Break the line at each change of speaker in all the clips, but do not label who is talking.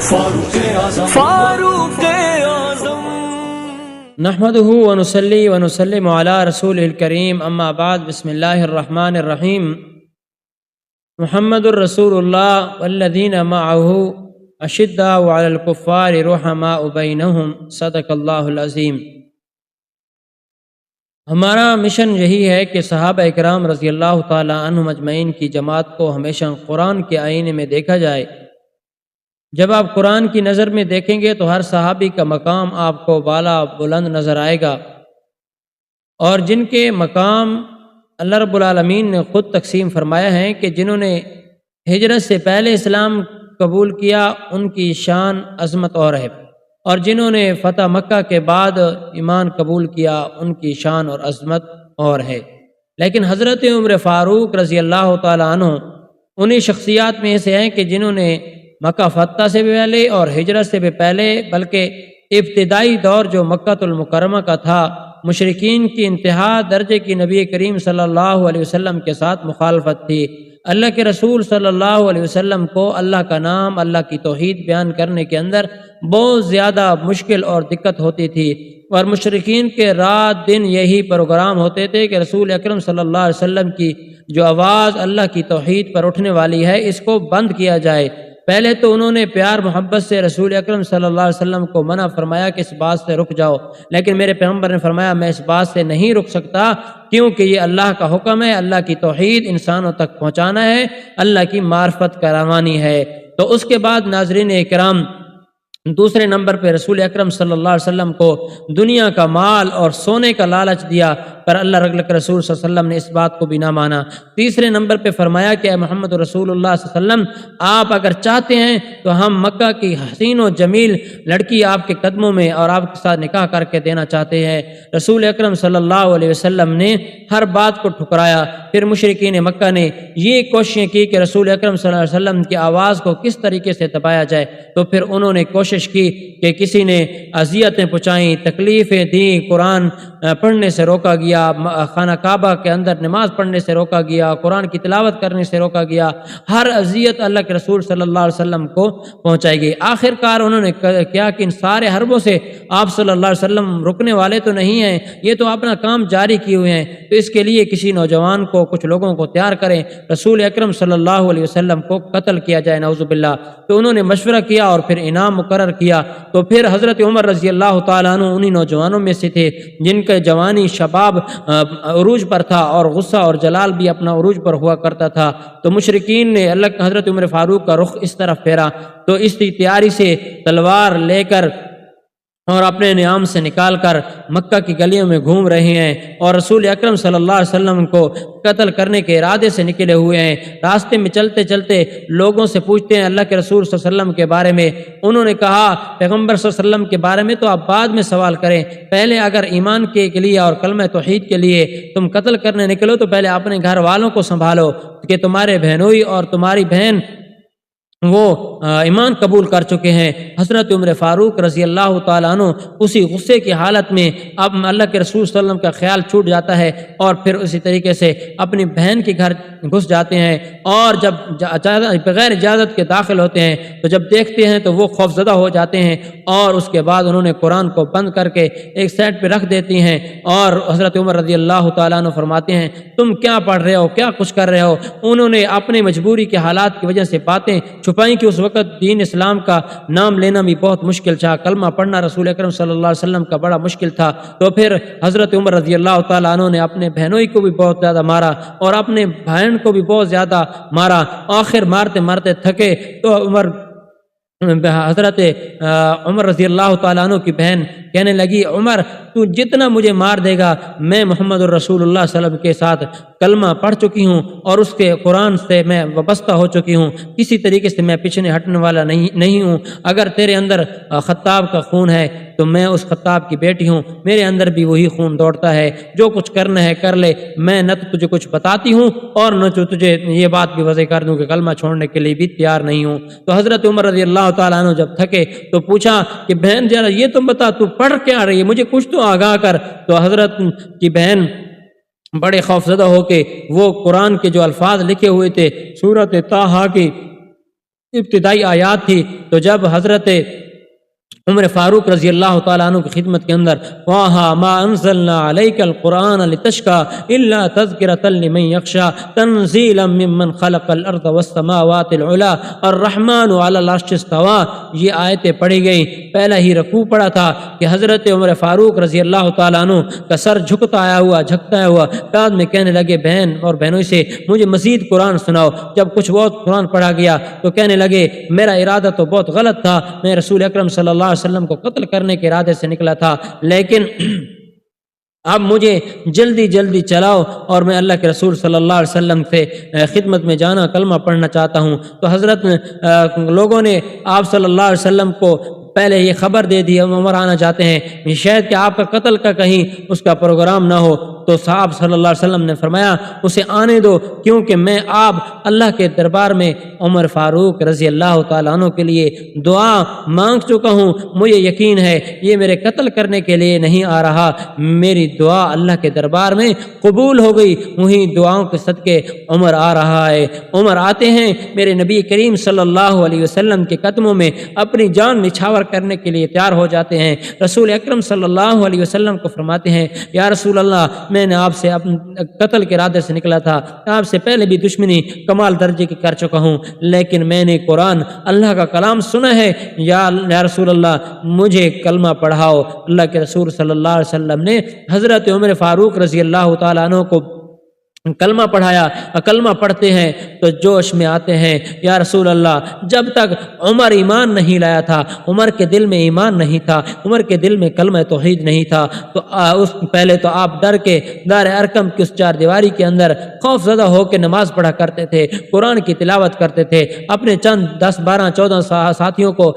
فاروق اعظم
نحمده ونصلي ونسلم على رسول الكريم اما بعد بسم اللہ الرحمن الرحیم محمد الرسول اللہ والذین معه اشداء علی الکفار رحماء بینہم صدق اللہ العظیم۔ ہمارا مشن یہی ہے کہ صحابہ اکرام رضی اللہ تعالی عنہم اجمعین کی جماعت کو ہمیشہ قرآن کے آئینے میں دیکھا جائے۔ جب آپ قرآن کی نظر میں دیکھیں گے تو ہر صحابی کا مقام آپ کو بالا بلند نظر آئے گا، اور جن کے مقام اللہ رب العالمین نے خود تقسیم فرمایا ہے کہ جنہوں نے ہجرت سے پہلے اسلام قبول کیا ان کی شان عظمت اور ہے، اور جنہوں نے فتح مکہ کے بعد ایمان قبول کیا ان کی شان اور عظمت اور ہے۔ لیکن حضرت عمر فاروق رضی اللہ تعالیٰ عنہ انہی شخصیات میں سے ہیں کہ جنہوں نے مکہ فتح سے بھی پہلے اور ہجرت سے بھی پہلے، بلکہ ابتدائی دور جو مکہ المکرمہ کا تھا، مشرکین کی انتہا درجے کی نبی کریم صلی اللہ علیہ وسلم کے ساتھ مخالفت تھی۔ اللہ کے رسول صلی اللہ علیہ وسلم کو اللہ کا نام، اللہ کی توحید بیان کرنے کے اندر بہت زیادہ مشکل اور دقت ہوتی تھی، اور مشرکین کے رات دن یہی پروگرام ہوتے تھے کہ رسول اکرم صلی اللہ علیہ وسلم کی جو آواز اللہ کی توحید پر اٹھنے والی ہے اس کو بند کیا جائے۔ پہلے تو انہوں نے پیار محبت سے رسول اکرم صلی اللہ علیہ وسلم کو منع فرمایا کہ اس بات سے رک جاؤ، لیکن میرے پیغمبر نے فرمایا میں اس بات سے نہیں رک سکتا، کیونکہ یہ اللہ کا حکم ہے، اللہ کی توحید انسانوں تک پہنچانا ہے، اللہ کی معرفت کروانی ہے۔ تو اس کے بعد ناظرین اکرام، دوسرے نمبر پہ رسول اکرم صلی اللہ علیہ وسلم کو دنیا کا مال اور سونے کا لالچ دیا، پر اللہ کے رسول صلی اللہ علیہ وسلم نے اس بات کو بھی نہ مانا۔ تیسرے نمبر پہ فرمایا کہ اے محمد رسول اللہ صلی اللہ علیہ وسلم، آپ اگر چاہتے ہیں تو ہم مکہ کی حسین و جمیل لڑکی آپ کے قدموں میں اور آپ کے ساتھ نکاح کر کے دینا چاہتے ہیں۔ رسول اکرم صلی اللہ علیہ وسلم نے ہر بات کو ٹھکرایا۔ پھر مشرکین مکہ نے یہ کوششیں کی کہ رسول اکرم صلی اللہ علیہ وسلم کی آواز کو کس طریقے سے دبایا جائے، تو پھر انہوں نے کوشش کی کہ کسی نے اذیتیں پہنچائیں، تکلیفیں دیں، قرآن پڑھنے سے روکا گیا، خانہ کعبہ کے اندر نماز پڑھنے سے روکا گیا، قرآن کی تلاوت کرنے سے روکا گیا، ہر اذیت اللہ کے رسول صلی اللہ علیہ وسلم کو پہنچائی گئی۔ آخر کار انہوں نے کیا کہ ان سارے حربوں سے آپ صلی اللہ علیہ وسلم رکنے والے تو نہیں ہیں، یہ تو اپنا کام جاری کیے ہوئے ہیں، تو اس کے لیے کسی نوجوان کو، کچھ لوگوں کو تیار کریں، رسول اکرم صلی اللہ علیہ وسلم کو قتل کیا جائے، نعوذ باللہ۔ تو انہوں نے مشورہ کیا اور پھر انعام مقرر کیا۔ تو پھر حضرت عمر رضی اللہ تعالیٰ عنہ انہی نوجوانوں میں سے تھے جن کے جوانی شباب عروج پر تھا، اور غصہ اور جلال بھی اپنا عروج پر ہوا کرتا تھا۔ تو مشرکین نے حضرت عمر فاروق کا رخ اس طرف پھیرا، تو اس کی تیاری سے تلوار لے کر اور اپنے نعام سے نکال کر مکہ کی گلیوں میں گھوم رہے ہیں، اور رسول اکرم صلی اللہ علیہ وسلم کو قتل کرنے کے ارادے سے نکلے ہوئے ہیں۔ راستے میں چلتے چلتے لوگوں سے پوچھتے ہیں اللہ کے رسول صلی اللہ علیہ وسلم کے بارے میں۔ انہوں نے کہا پیغمبر صلی اللہ علیہ وسلم کے بارے میں تو آپ بعد میں سوال کریں، پہلے اگر ایمان کے لیے اور کلمہ توحید کے لیے تم قتل کرنے نکلو تو پہلے اپنے گھر والوں کو سنبھالو، کہ تمہارے بہنوئی اور تمہاری بہن وہ ایمان قبول کر چکے ہیں۔ حضرت عمر فاروق رضی اللہ تعالیٰ عنہ اسی غصے کی حالت میں اب اللہ کے رسول صلی اللہ علیہ وسلم کا خیال چھوٹ جاتا ہے، اور پھر اسی طریقے سے اپنی بہن کے گھر گھس جاتے ہیں، اور جب بغیر اجازت کے داخل ہوتے ہیں تو جب دیکھتے ہیں تو وہ خوفزدہ ہو جاتے ہیں، اور اس کے بعد انہوں نے قرآن کو بند کر کے ایک سائڈ پہ رکھ دیتی ہیں، اور حضرت عمر رضی اللہ تعالیٰ عنہ فرماتے ہیں تم کیا پڑھ رہے ہو، کیا کچھ کر رہے ہو۔ انہوں نے اپنی مجبوری کے حالات کی وجہ سے باتیں چھپائیں کہ اس وقت دین اسلام کا نام لینا بھی بہت مشکل تھا، کلمہ پڑھنا رسول اکرم صلی اللہ علیہ وسلم کا بڑا مشکل تھا۔ تو پھر حضرت عمر رضی اللہ تعالیٰ عنہ نے اپنے بہنوئی کو بھی بہت زیادہ مارا اور اپنے بہن کو بھی بہت زیادہ مارا۔ آخر مارتے مارتے تھکے تو حضرت عمر رضی اللہ تعالیٰ عنہ کی بہن کہنے لگی عمر تو جتنا مجھے مار دے گا، میں محمد الرسول اللہ صلی اللہ علیہ وسلم کے ساتھ کلمہ پڑھ چکی ہوں اور اس کے قرآن سے میں وابستہ ہو چکی ہوں، کسی طریقے سے میں پیچھے ہٹنے والا نہیں ہوں۔ اگر تیرے اندر خطاب کا خون ہے تو میں اس خطاب کی بیٹی ہوں، میرے اندر بھی وہی خون دوڑتا ہے، جو کچھ کرنا ہے کر لے، میں نہ تو تجھے کچھ بتاتی ہوں اور نہ تجھے یہ بات بھی واضح کر دوں کہ کلمہ چھوڑنے کے لیے بھی تیار نہیں ہوں۔ تو حضرت عمر رضی اللہ تعالیٰ عنہ جب تھکے تو پوچھا کہ بہن ذرا یہ تم بتا تو پڑھ کیا رہی ہے، مجھے کچھ تو آگاہ کر۔ تو حضرت کی بہن بڑے خوفزدہ ہو کے وہ قرآن کے جو الفاظ لکھے ہوئے تھے سورۃ طٰہٰ کی ابتدائی آیات تھی، تو جب حضرت عمر فاروق رضی اللہ تعالیٰ عنہ کی خدمت کے اندر وَاہا ما انزلنا علیک القرآن لتشکا الا تذکرۃ لمن یخشی تنزیلا ممن خلق الارض والسماوات العلی الرحمن علی العرش استوی، یہ آیتیں پڑھی گئی۔ پہلا ہی رکوع پڑھا تھا کہ حضرت عمر فاروق رضی اللہ تعالیٰ عنہ کا سر جھکتا آیا ہوا جھکتا ہوا، بعد میں کہنے لگے بہن اور بہنوں سے مجھے مزید قرآن سناؤ۔ جب کچھ بہت قرآن پڑھا گیا تو کہنے لگے میرا ارادہ تو بہت غلط تھا، میں رسول اکرم صلی اللہ علیہ وسلم کو قتل کرنے کے ارادے سے نکلا تھا، لیکن اب مجھے جلدی جلدی چلاؤ اور میں اللہ کے رسول صلی اللہ علیہ وسلم سے خدمت میں جانا، کلمہ پڑھنا چاہتا ہوں۔ تو حضرت لوگوں نے آپ صلی اللہ علیہ وسلم کو پہلے یہ خبر دے دی عمر آنا چاہتے ہیں، شاید کہ آپ کا قتل کا کہیں اس کا پروگرام نہ ہو۔ تو صاحب صلی اللہ علیہ وسلم نے فرمایا اسے آنے دو، کیونکہ میں آپ اللہ کے دربار میں عمر فاروق رضی اللہ تعالیٰ عنہ کے لیے دعا مانگ چکا ہوں، مجھے یقین ہے یہ میرے قتل کرنے کے لیے نہیں آ رہا، میری دعا اللہ کے دربار میں قبول ہو گئی، وہی دعاؤں کے صدقے عمر آ رہا ہے۔ عمر آتے ہیں میرے نبی کریم صلی اللہ علیہ وسلم کے قدموں میں اپنی جان نچھاور کرنے کے لیے تیار ہو جاتے ہیں۔ رسول اکرم صلی اللہ علیہ وسلم کو فرماتے ہیں یا رسول اللہ میں نے آپ سے قتل کے ارادے سے نکلا تھا، آپ سے پہلے بھی دشمنی کمال درجے کی کر چکا ہوں، لیکن میں نے قرآن اللہ کا کلام سنا ہے، یا رسول اللہ مجھے کلمہ پڑھاؤ۔ اللہ کے رسول صلی اللہ علیہ وسلم نے حضرت عمر فاروق رضی اللہ تعالیٰ عنہ کو کلمہ پڑھایا۔ کلمہ پڑھتے ہیں تو جوش میں آتے ہیں، یا رسول اللہ جب تک عمر ایمان نہیں لایا تھا، عمر کے دل میں ایمان نہیں تھا، عمر کے دل میں کلمہ توحید نہیں تھا، تو پہلے تو آپ ڈر کے دار ارقم کی اس چار دیواری کے اندر خوف زدہ ہو کے نماز پڑھا کرتے تھے، قرآن کی تلاوت کرتے تھے، اپنے چند 10 12 14 ساتھیوں کو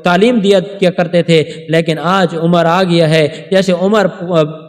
تعلیم کیا کرتے تھے۔ لیکن آج عمر آ گیا ہے، جیسے عمر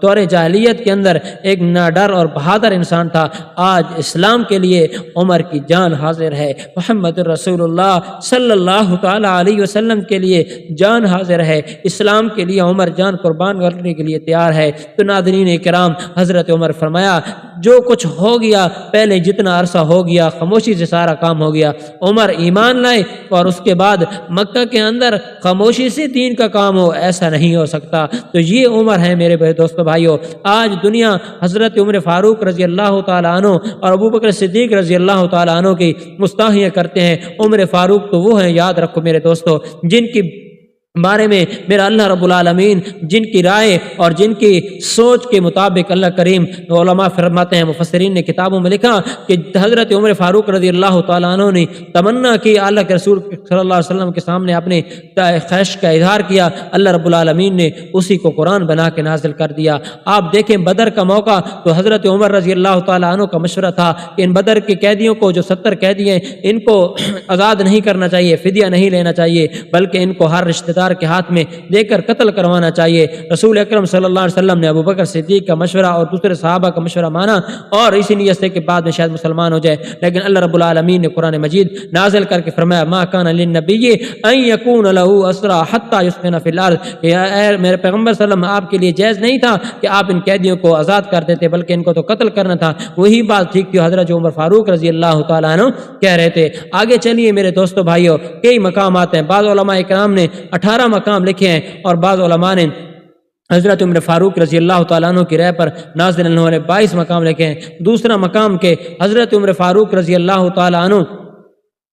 دور جاہلیت کے اندر ایک ناڈر اور بہادر انسان تھا، آج اسلام کے لیے عمر کی جان حاضر ہے، محمد رسول اللہ صلی اللہ تعالی علیہ وسلم کے لیے جان حاضر ہے، اسلام کے لیے عمر جان قربان کرنے کے لیے تیار ہے۔ تو ناظرین کرام، حضرت عمر فرمایا جو کچھ ہو گیا پہلے جتنا عرصہ ہو گیا خاموشی سے سارا کام ہو گیا، عمر ایمان لائے اور اس کے بعد مکہ کے اندر خاموشی سے دین کا کام ہو، ایسا نہیں ہو سکتا۔ تو یہ عمر ہے میرے دوستو بھائیو۔ آج دنیا حضرت عمر فاروق رضی اللہ تعالیٰ عنہ اور ابو بکر صدیق رضی اللہ تعالیٰ عنہ کی مستاحیاں کرتے ہیں۔ عمر فاروق تو وہ ہیں، یاد رکھو میرے دوستو، جن کی بارے میں میرا اللہ رب العالمین جن کی رائے اور جن کی سوچ کے مطابق اللہ کریم علماء فرماتے ہیں، مفسرین نے کتابوں میں لکھا کہ حضرت عمر فاروق رضی اللہ تعالیٰ عنہ نے تمنا کی، اللہ کے رسول صلی اللہ علیہ وسلم کے سامنے اپنے خواہش کا اظہار کیا، اللہ رب العالمین نے اسی کو قرآن بنا کے نازل کر دیا۔ آپ دیکھیں بدر کا موقع تو حضرت عمر رضی اللہ تعالیٰ عنہ کا مشورہ تھا کہ ان بدر کے قیدیوں کو، جو 70 قیدی ہیں، ان کو آزاد نہیں کرنا چاہیے، فدیہ نہیں لینا چاہیے، بلکہ ان کو ہر رشتہ دار کے ہاتھ میں دے کر قتل کروانا چاہیے۔ رسول اکرم صلی اللہ علیہ وسلم نے ابو بکر صدیق کا مشورہ اور دوسرے صحابہ کا مشورہ مانا، اور اسی نیت سے کہ بعد میں شاید مسلمان ہو جائے، لیکن اللہ رب العالمین نے قرآن مجید نازل کر کے فرمایا ما کان للنبی ان یکون له اسرى حتى یسخن فی الارض، اے میرے پیغمبر صلی اللہ علیہ وسلم آپ کے لیے جائز نہیں تھا کہ آپ ان قیدیوں کو آزاد کر دیتے، بلکہ ان کو تو قتل کرنا تھا۔ وہی بات ٹھیک تھی حضرت عمر فاروق رضی اللہ تعالیٰ عنہ کہہ رہے تھے۔ آگے چلیے میرے دوستو بھائیو، کئی مقامات ہیں، بعض علماء کرام نے 18 مقام لکھے ہیں اور بعض علماء نے حضرت عمر فاروق رضی اللہ تعالیٰ عنہ کی رائے پر نازل انہوں نے 22 مقام لکھے ہیں۔ دوسرا مقام کے حضرت عمر فاروق رضی اللہ تعالیٰ عنہ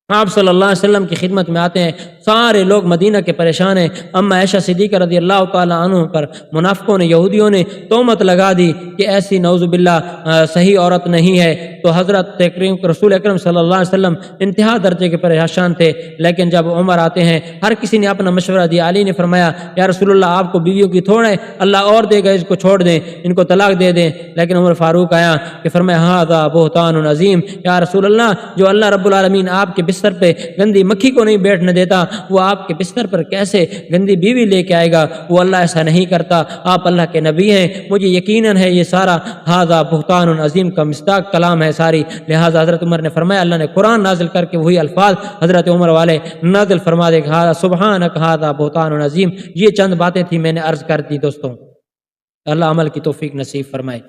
آپ صلی اللہ علیہ وسلم کی خدمت میں آتے ہیں، سارے لوگ مدینہ کے پریشان ہیں، اما عائشہ صدیقہ رضی اللہ تعالیٰ عنہ پر منافقوں نے، یہودیوں نے تہمت لگا دی کہ ایسی نعوذ باللہ صحیح عورت نہیں ہے۔ تو حضرت رسول اکرم صلی اللہ علیہ وسلم انتہا درجے کے پریشان تھے، لیکن جب عمر آتے ہیں ہر کسی نے اپنا مشورہ دیا۔ علی نے فرمایا یا رسول اللہ آپ کو بیویوں کی تھوڑ ہے، اللہ اور دے گا، اس کو چھوڑ دیں، ان کو طلاق دے دیں۔ لیکن عمر فاروق آیا کہ فرمایا ھذا بہتان عظیم، یا رسول اللہ جو اللہ رب العالمین آپ کے بستر پہ گندی مکھی کو نہیں بیٹھنے دیتا، وہ آپ کے بستر پر کیسے گندی بیوی لے کے آئے گا؟ وہ اللہ ایسا نہیں کرتا، آپ اللہ کے نبی ہیں، مجھے یقیناً ہے یہ سارا ھذا بہتان عظیم کا مصداق کلام ہے ساری۔ لہٰذا حضرت عمر نے فرمایا، اللہ نے قرآن نازل کر کے وہی الفاظ حضرت عمر والے نازل فرما دے کہ سبحانک ھذا بہتان عظیم۔ یہ چند باتیں تھی میں نے عرض کر دی دوستوں، اللہ عمل کی توفیق نصیب فرمائے۔